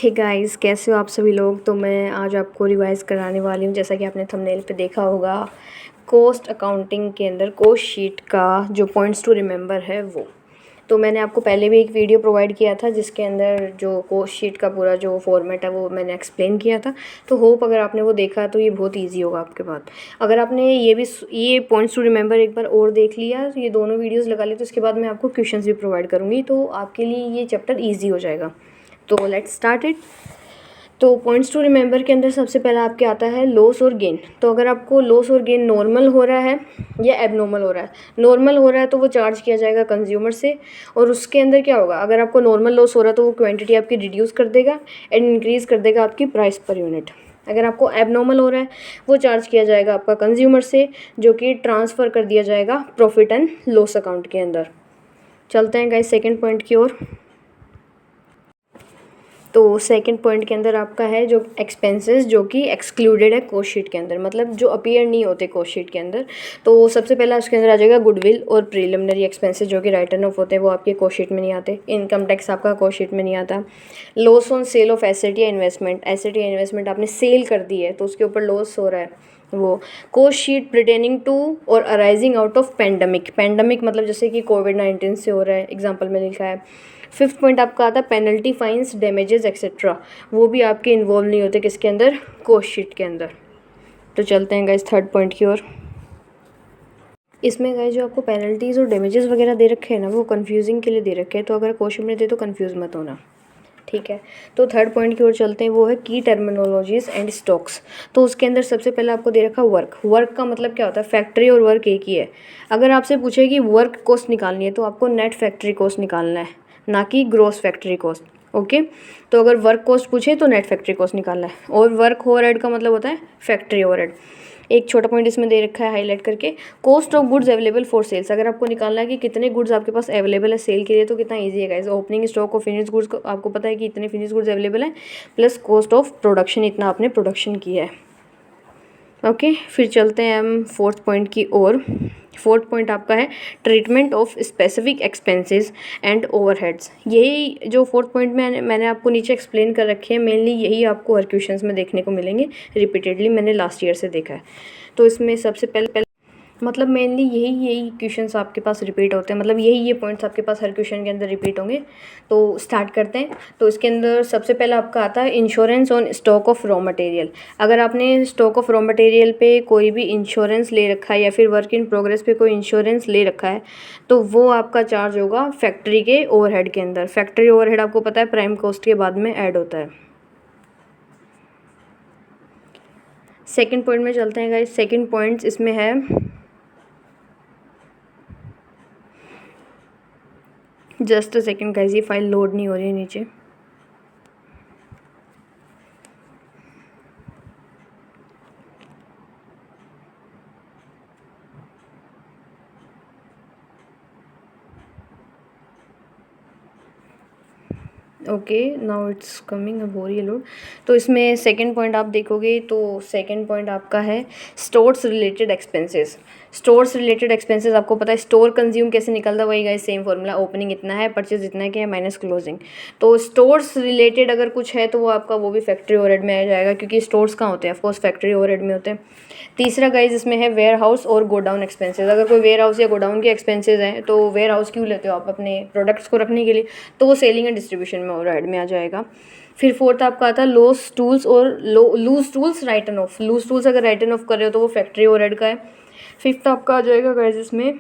Hey guys, कैसे हो आप सभी लोग। तो मैं आज आपको रिवाइज़ कराने वाली हूँ, जैसा कि आपने थंबनेल पे देखा होगा, कॉस्ट अकाउंटिंग के अंदर कॉस्ट शीट का जो पॉइंट्स टू रिमेंबर है वो। तो मैंने आपको पहले भी एक वीडियो प्रोवाइड किया था जिसके अंदर जो कॉस्ट शीट का पूरा जो फॉर्मेट है वो मैंने एक्सप्लेन किया था। तो होप अगर आपने वो देखा तो ये बहुत ईजी होगा आपके पास। अगर आपने ये पॉइंट्स टू रिमेंबर एक बार और देख लिया, तो ये दोनों वीडियोज़ लगा ली, तो उसके बाद मैं आपको क्वेश्चंस भी प्रोवाइड करूँगी, तो आपके लिए ये चैप्टर ईजी हो जाएगा। तो लेट्स स्टार्ट इट। तो पॉइंट्स टू रिमेंबर के अंदर सबसे पहला आपके आता है लॉस और गेन। तो अगर आपको लॉस और गेन नॉर्मल हो रहा है या एबनॉर्मल हो रहा है, नॉर्मल हो रहा है तो वो चार्ज किया जाएगा कंज्यूमर से। और उसके अंदर क्या होगा, अगर आपको नॉर्मल लॉस हो रहा है तो वो क्वांटिटी आपकी रिड्यूस कर देगा एंड इंक्रीज़ कर देगा आपकी प्राइस पर यूनिट। अगर आपको एबनॉर्मल हो रहा है वो चार्ज किया जाएगा आपका कंज्यूमर से, जो कि ट्रांसफ़र कर दिया जाएगा प्रॉफिट एंड लॉस अकाउंट के अंदर। चलते हैं गाइस सेकेंड पॉइंट की ओर। तो सेकंड पॉइंट के अंदर आपका है जो एक्सपेंसेस जो कि एक्सक्लूडेड है कॉस्ट शीट के अंदर, मतलब जो अपीयर नहीं होते कॉस्ट शीट के अंदर। तो सबसे पहला उसके अंदर आ जाएगा गुडविल और प्रीलिमिनरी एक्सपेंसेस जो कि राइटन ऑफ होते हैं, वो आपके कॉस्ट शीट में नहीं आते। इनकम टैक्स आपका कॉस्ट शीट में नहीं आता। Loss on sale of asset या इन्वेस्टमेंट, एसेट या इन्वेस्टमेंट आपने सेल कर दी है तो उसके ऊपर लॉस हो रहा है, वो कॉस्ट शीट प्रिटेनिंग टू और arising out of pandemic. Pandemic मतलब जैसे कि कोविड-19 से हो रहा है, एग्जांपल में लिखा है। फिफ्थ पॉइंट आपका आता है पेनल्टी, फाइन्स, डैमेजेस एक्सेट्रा, वो भी आपके इन्वॉल्व नहीं होते किसके अंदर, कॉस्ट शीट के अंदर। तो चलते हैं गाइस थर्ड पॉइंट की ओर। इसमें गाइस जो आपको पेनल्टीज़ और डैमेजेस वगैरह दे रखे हैं ना, वो कन्फ्यूजिंग के लिए दे रखे हैं, तो अगर कॉस्ट शीट में दे तो कन्फ्यूज़ मत होना, ठीक है। तो थर्ड पॉइंट की ओर चलते हैं, वो है की टर्मिनोलॉजीज एंड स्टॉक्स। तो उसके अंदर सबसे पहले आपको दे रखा वर्क। वर्क का मतलब क्या होता है, फैक्ट्री और वर्क एक ही है। अगर आपसे पूछे कि वर्क कॉस्ट निकालनी है तो आपको नेट फैक्ट्री कॉस्ट निकालना है, ना कि ग्रॉस फैक्ट्री कॉस्ट। ओके, तो अगर वर्क कॉस्ट पूछे तो नेट फैक्ट्री कॉस्ट निकालना है, और वर्क ओवरहेड का मतलब होता है फैक्ट्री ओवरहेड। एक छोटा पॉइंट इसमें दे रखा है हाईलाइट करके, cost of goods available for sales. अगर आपको निकालना है कि कितने गुड्स आपके पास अवेलेबल है सेल के लिए, तो कितना ईजी है guys. Opening stock of finish goods को आपको पता है कि इतने फिनिश गुड्स अवेलेबल हैं, प्लस कॉस्ट ऑफ प्रोडक्शन, इतना आपने प्रोडक्शन किया है। ओके, फिर चलते हैं हम फोर्थ पॉइंट की ओर। फोर्थ पॉइंट आपका है treatment of specific expenses and overheads. यही जो फोर्थ पॉइंट में मैंने आपको नीचे एक्सप्लेन कर रखे हैं, मेनली यही आपको हर क्वेश्चंस में देखने को मिलेंगे रिपीटेडली, मैंने लास्ट ईयर से देखा है। तो इसमें सबसे पहले मतलब मेनली यही क्वेश्चंस आपके पास रिपीट होते हैं, मतलब ये पॉइंट्स आपके पास हर क्वेश्चन के अंदर रिपीट होंगे। तो स्टार्ट करते हैं। तो इसके अंदर सबसे पहला आपका आता है insurance on stock of raw material. अगर आपने स्टॉक ऑफ रॉ मटेरियल पे कोई भी इंश्योरेंस ले रखा है या फिर वर्क इन प्रोग्रेस पे कोई इंश्योरेंस ले रखा है, तो वो आपका चार्ज होगा फैक्ट्री के ओवरहेड के अंदर। फैक्ट्री ओवरहेड आपको पता है प्राइम कॉस्ट के बाद में ऐड होता है। सेकेंड पॉइंट में चलते हैं गाइस। सेकेंड पॉइंट्स इसमें है, जस्ट अ सेकेंड गाइस, ये फाइल लोड नहीं हो रही है नीचे। ओके, नाउ इट्स कमिंग, अब हो रही है लोड। तो इसमें सेकंड पॉइंट आप देखोगे तो सेकंड पॉइंट आपका है stores related expenses. Stores related expenses आपको पता है स्टोर कंज्यूम कैसे निकलता है, वही गाइस सेम फॉर्मूला, ओपनिंग इतना है, परचेज इतना क्या है, माइनस क्लोजिंग। तो स्टोर्स रिलेटेड अगर कुछ है तो वो आपका वो भी फैक्ट्री ओवरहेड में आ जाएगा, क्योंकि स्टोर्स कहाँ होते हैं, ऑफकोर्स फैक्ट्री ओवरहेड में होते हैं। तीसरा गाइज इसमें है वेयर हाउस और गोडाउन एक्सपेंसेस। अगर कोई वेयर हाउस या गोडाउन के एक्सपेंसेस हैं, तो वेयर हाउस क्यों लेते हो आप, अपने प्रोडक्ट्स को रखने के लिए, तो वो सेलिंग एंड डिस्ट्रीब्यूशन में ओवरहेड में आ जाएगा। फिर फोर्थ आपका आता है लॉस टूल्स और loose tools written off. Loose tools अगर राइटन ऑफ कर रहे हो तो वो फैक्ट्री ओवरहेड का है। फिफ्थ आपका आ जाएगा गाइज इसमें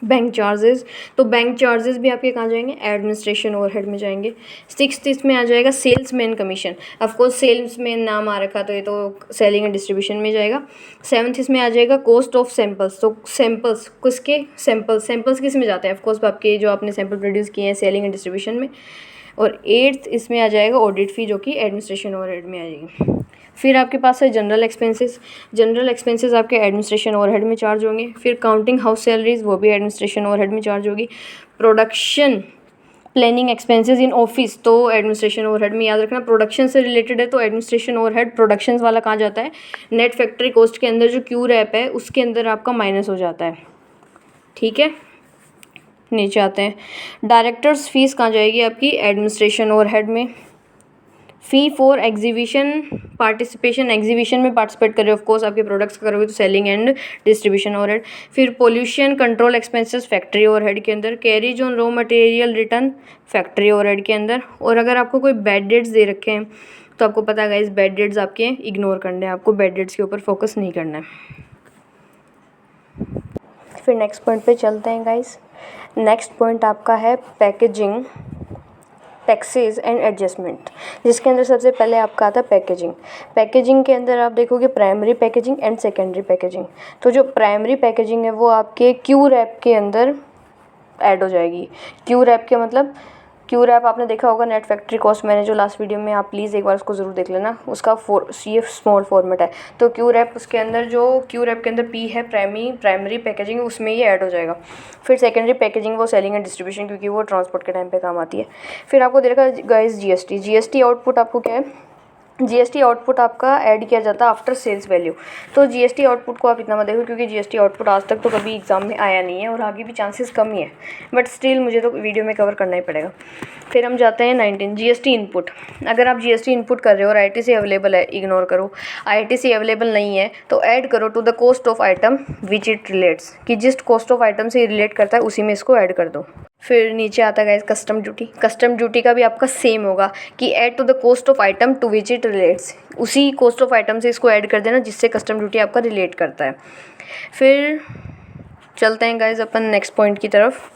बैंक चार्जेस। तो बैंक चार्जेस भी आपके कहाँ जाएंगे, एडमिनिस्ट्रेशन ओवरहेड में जाएंगे। सिक्स्थ इसमें आ जाएगा सेल्समैन कमीशन। ऑफकोर्स सेल्समैन नाम आ रखा तो ये तो सेलिंग एंड डिस्ट्रीब्यूशन में जाएगा। सेवन्थ इसमें आ जाएगा कॉस्ट ऑफ सैम्पल्स। तो सैम्पल्स किसके, सैम्पल्स किस में जाते हैं, ऑफकोर्स आपके जो आपने सैम्पल प्रोड्यूस किए हैं सेलिंग एंड डिस्ट्रीब्यूशन में। और एट्थ इसमें आ जाएगा ऑडिट फी, जो कि एडमिनिस्ट्रेशन ओवरहेड में आ जाएगी। फिर आपके पास है जनरल एक्सपेंसेस। जनरल एक्सपेंसेस आपके एडमिनिस्ट्रेशन ओवरहेड में चार्ज होंगे। फिर काउंटिंग हाउस सैलरीज, वो भी एडमिनिस्ट्रेशन ओवरहेड में चार्ज होगी। Production planning expenses in office, तो एडमिनिस्ट्रेशन ओवरहेड में, याद रखना प्रोडक्शन से रिलेटेड है तो एडमिनिस्ट्रेशन ओवरहेड। प्रोडक्शन वाला कहाँ जाता है, नेट फैक्ट्री कॉस्ट के अंदर जो क्यू रैप है उसके अंदर आपका माइनस हो जाता है, ठीक है। नीचे आते हैं, डायरेक्टर्स फीस कहाँ जाएगी आपकी, एडमिनिस्ट्रेशन ओवरहेड में। फ़ी फॉर एग्जीबिशन पार्टिसिपेशन, एग्जीबिशन में पार्टिसिपेट कर रहे हो ऑफकोर्स, आपके प्रोडक्ट्स करोगे तो सेलिंग एंड डिस्ट्रीब्यूशन ओवरहेड। फिर pollution control expenses factory overhead के अंदर, carries on raw material return factory overhead के अंदर। और अगर आपको कोई बैड डेट्स दे रखे हैं तो आपको पता है गाइस बैड डेट्स आपके इग्नोर करने हैं, आपको बैड डेट्स के ऊपर फोकस नहीं करना है। फिर नेक्स्ट पॉइंट पे चलते हैं गाइस। नेक्स्ट पॉइंट आपका है पैकेजिंग टैक्सेस एंड एडजस्टमेंट, जिसके अंदर सबसे पहले आपका आता है पैकेजिंग। पैकेजिंग के अंदर आप देखोगे primary packaging and secondary packaging. तो जो प्राइमरी पैकेजिंग है वो आपके क्यू रैप के अंदर ऐड हो जाएगी। क्यू रैप के मतलब क्यू रैप आपने देखा होगा, नेट फैक्ट्री कॉस्ट मैंने जो लास्ट वीडियो में, आप प्लीज़ एक बार उसको ज़रूर देख लेना, उसका ये स्मॉल फॉर्मेट है। तो क्यू रैप उसके अंदर जो क्यू रैप के अंदर पी है प्राइमरी पैकेजिंग, उसमें ये ऐड हो जाएगा। फिर सेकेंडरी पैकेजिंग वो सेलिंग एंड डिस्ट्रीब्यूशन, क्योंकि वो ट्रांसपोर्ट के टाइम पे काम आती है। फिर आपको दे रखा गाइस जीएसटी आउटपुट आपको क्या है, जीएसटी आउटपुट आपका ऐड किया जाता है आफ्टर सेल्स वैल्यू। तो जीएसटी आउटपुट को आप इतना मत देखो, क्योंकि जीएसटी आउटपुट आज तक तो कभी एग्जाम में आया नहीं है और आगे भी चांसेस कम ही है, बट स्टिल मुझे तो वीडियो में कवर करना ही पड़ेगा। फिर हम जाते हैं 19 जीएसटी इनपुट। अगर आप जीएसटी इनपुट कर रहे हो और आईटीसी अवेलेबल है, इग्नोर करो। आईटीसी अवेलेबल नहीं है तो ऐड करो to the cost of item which it relates, कि जिस कॉस्ट ऑफ आइटम से रिलेट करता है उसी में इसको ऐड कर दो। फिर नीचे आता है कस्टम ड्यूटी। कस्टम ड्यूटी का भी आपका सेम होगा कि add to the cost of item to which it relates, उसी कॉस्ट ऑफ आइटम से इसको ऐड कर देना जिससे कस्टम ड्यूटी आपका रिलेट करता है। फिर चलते हैं गाइज अपन नेक्स्ट पॉइंट की तरफ।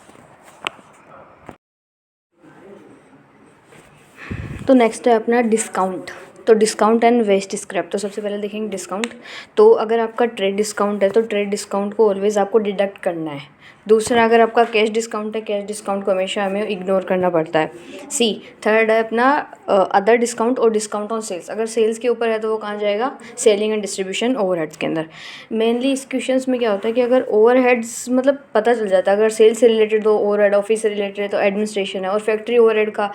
तो नेक्स्ट है अपना डिस्काउंट। तो डिस्काउंट एंड वेस्ट स्क्रैप। तो सबसे पहले देखेंगे डिस्काउंट। तो अगर आपका ट्रेड डिस्काउंट है तो ट्रेड डिस्काउंट को ऑलवेज आपको डिडक्ट करना है। दूसरा, अगर आपका कैश डिस्काउंट है, कैश डिस्काउंट को हमेशा हमें इग्नोर करना पड़ता है। सी थर्ड है अपना अदर डिस्काउंट और डिस्काउंट ऑन सेल्स। अगर सेल्स के ऊपर है तो वो कहाँ जाएगा, सेलिंग एंड डिस्ट्रीब्यूशन ओवरहेड्स के अंदर। मेनली इस क्वेश्चंस में क्या होता है कि अगर ओवरहेड्स मतलब पता चल जाता है, अगर सेल्स से रिलेटेड हो, ओवरहेड ऑफिस से रिलेटेड है तो एडमिनिस्ट्रेशन है, और फैक्ट्री ओवरहेड का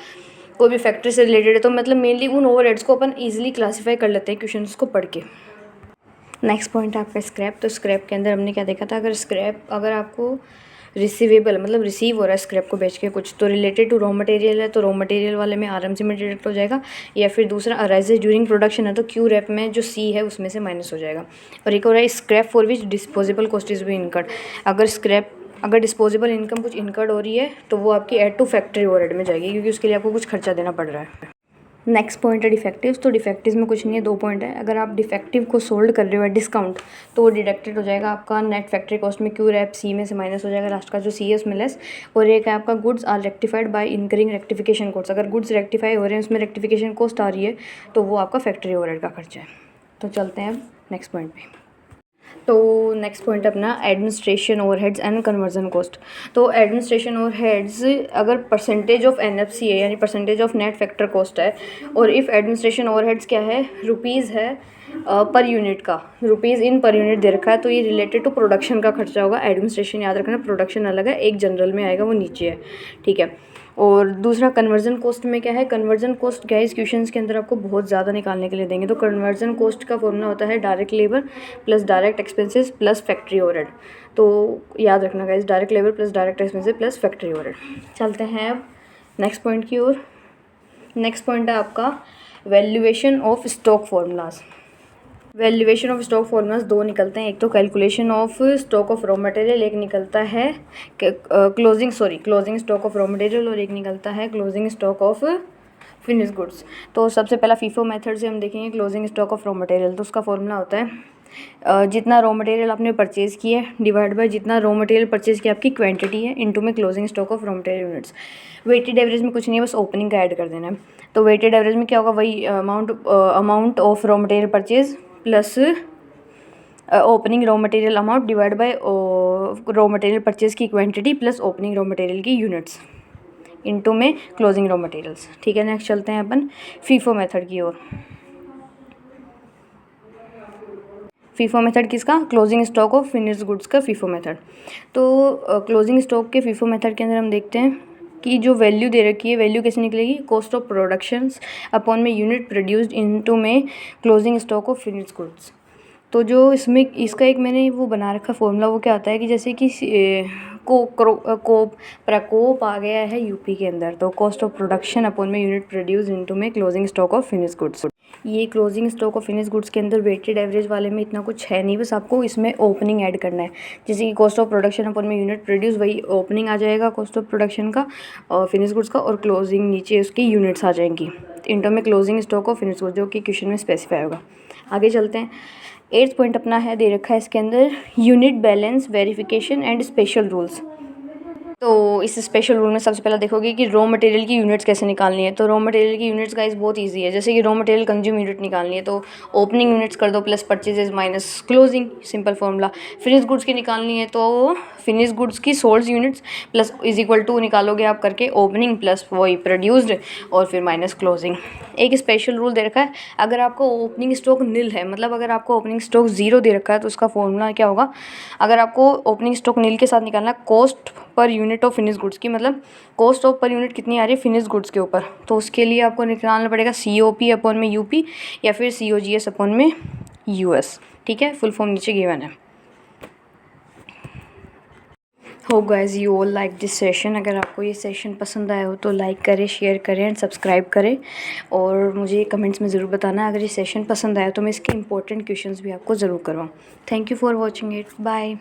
कोई भी फैक्ट्री से रिलेटेड है तो मतलब मेनली उन ओवरहेड्स को अपन ईजिली क्लासीफाई कर लेते हैं क्वेश्चंस को पढ़ के। नेक्स्ट पॉइंट है आपका स्क्रैप। तो स्क्रैप के अंदर हमने क्या देखा था, अगर आपको रिसीवेबल मतलब रिसीव हो रहा है स्क्रैप को बेच के कुछ, तो रिलेटेड टू रॉ मटेरियल है तो रॉ मटेरियल वाले में आरएमसी में डिडक्ट हो जाएगा, या फिर दूसरा अराइजेज ड्यूरिंग प्रोडक्शन है तो क्यू रैप में जो सी है उसमें से माइनस हो जाएगा। और एक और है scrap for which disposable cost is be incurred. अगर डिस्पोजेबल इनकम कुछ इनकर्ड हो रही है तो वो आपकी ऐड टू फैक्ट्री ओवरहेड में जाएगी, क्योंकि उसके लिए आपको कुछ खर्चा देना पड़ रहा है। नेक्स्ट पॉइंट है डिफेक्टिव्स। तो डिफेक्टिव्स में कुछ नहीं है, 2 पॉइंट है। अगर आप डिफेक्टिव को सोल्ड कर रहे हो डिस्काउंट तो वो डिडक्टेड हो जाएगा आपका नेट फैक्ट्री कॉस्ट में, क्यू रैप सी में से माइनस हो जाएगा, लास्ट का जो सी है उसमें लेस। और एक है आपका goods are rectified by incurring rectification cost. अगर गुड्स रेक्टिफाई हो रहे हैं उसमें रेक्टिफिकेशन कॉस्ट आ रही है तो वो आपका फैक्ट्री ओवरहेड का खर्चा है। तो चलते हैं अब नेक्स्ट पॉइंट पे। तो नेक्स्ट पॉइंट अपना administration overheads and conversion cost. तो एडमिनिस्ट्रेशन ओवरहेड्स अगर परसेंटेज ऑफ एनएफसी है यानी percentage of net factor cost है, और इफ़ एडमिनिस्ट्रेशन ओवरहेड्स क्या है, रुपीज़ है पर यूनिट का, रुपीज़ इन पर यूनिट दे रखा है, तो ये रिलेटेड टू प्रोडक्शन का खर्चा होगा। एडमिनिस्ट्रेशन याद रखना, प्रोडक्शन अलग है, एक जनरल में आएगा वो नीचे है, ठीक है। और दूसरा कन्वर्जन कॉस्ट में क्या है, कन्वर्जन कॉस्ट क्या है, इस क्वेश्चंस के अंदर आपको बहुत ज़्यादा निकालने के लिए देंगे। तो कन्वर्जन कॉस्ट का फॉर्मूला होता है direct labour plus direct expenses plus factory overhead. तो याद रखना guys, direct labour plus direct expenses plus factory overhead. चलते हैं अब नेक्स्ट पॉइंट की ओर। नेक्स्ट पॉइंट है आपका valuation of stock formulas. Valuation of stock formulas 2 निकलते हैं, एक तो calculation of stock of raw material, एक निकलता है closing stock of raw material, और एक निकलता है closing stock of finish goods. तो सबसे पहला फीफो मेथड से हम देखेंगे closing stock of raw material. तो उसका फॉर्मूला होता है जितना रॉ मटेरियल आपने परचेज़ किया है डिवाइड बाय जितना रॉ मटेरियल परचेज़ की आपकी क्वांटिटी है इनटू में closing stock of raw material units. Weighted average में कुछ नहीं है, बस ओपनिंग का ऐड कर देना है। तो वेटेड एवरेज में क्या होगा, वही amount of raw material purchase plus opening raw material amount divide by raw material purchase की quantity plus opening raw material की यूनिट्स इनटू में क्लोजिंग रॉ मटेरियल्स, ठीक है। नेक्स्ट चलते हैं अपन फीफो मेथड की ओर। फीफो मेथड किसका, closing stock of finished goods का फीफो मेथड। तो क्लोजिंग स्टॉक के फीफो मेथड के अंदर हम देखते हैं कि जो वैल्यू दे रखी है, वैल्यू कैसे निकलेगी, कॉस्ट ऑफ प्रोडक्शंस अपॉन में यूनिट प्रोड्यूस्ड इनटू में closing stock of finished goods. तो जो इसमें इसका एक मैंने वो बना रखा फॉर्मूला, वो क्या होता है कि जैसे कि प्रकोप आ गया है यूपी के अंदर, तो कॉस्ट ऑफ प्रोडक्शन अपॉन में यूनिट प्रोड्यूस इनटू में closing stock of finish goods. ये closing stock of finish goods के अंदर वेटेड एवरेज वाले में इतना कुछ है नहीं, बस आपको इसमें ओपनिंग ऐड करना है। जैसे कि कॉस्ट ऑफ प्रोडक्शन अपॉन में यूनिट प्रोड्यूस, वही ओपनिंग आ जाएगा कॉस्ट ऑफ प्रोडक्शन का और फिनिश गुड्स का, और क्लोजिंग नीचे उसकी यूनिट्स आ जाएंगी इनटू में closing stock of finish goods, जो कि क्वेश्चन में स्पेसिफाई होगा। आगे चलते हैं। 8th पॉइंट अपना है, दे रखा है इसके अंदर unit balance verification and special rules. तो इस स्पेशल रूल में सबसे पहला देखोगे कि रॉ मटेरियल की यूनिट्स कैसे निकालनी है। तो रॉ मटेरियल की यूनिट्स गाइस बहुत इजी है। जैसे कि रॉ मटेरियल कंज्यूम यूनिट निकालनी है तो ओपनिंग यूनिट्स कर दो plus purchases minus closing, simple formula. Finish goods की निकालनी है तो फिनिश गुड्स की sold units plus is equal to निकालोगे आप करके ओपनिंग प्लस वही प्रोड्यूस्ड और फिर माइनस क्लोजिंग। एक स्पेशल रूल दे रखा है, अगर आपको ओपनिंग स्टॉक नील है, मतलब अगर आपको ओपनिंग स्टॉक 0 दे रखा है तो उसका फॉर्मूला क्या होगा। अगर आपको ओपनिंग स्टॉक नील के साथ निकालना cost per unit of finish goods की, मतलब कॉस्ट ऑफ पर यूनिट कितनी आ रही है फिनिश गुड्स के ऊपर, तो उसके लिए आपको निकालना पड़ेगा COP अपॉन में UP या फिर COGS अपॉन में US। ठीक है, फुल फॉर्म नीचे गिवन है। Hope guys you all like this session. अगर आपको ये सेशन पसंद आया हो तो लाइक करें, शेयर करें एंड सब्सक्राइब करें, और मुझे कमेंट्स में ज़रूर बताना अगर ये सेशन पसंद आया तो मैं इसके इंपॉर्टेंट क्वेश्चंस भी आपको ज़रूर करवाऊँ। Thank you for watching it, bye.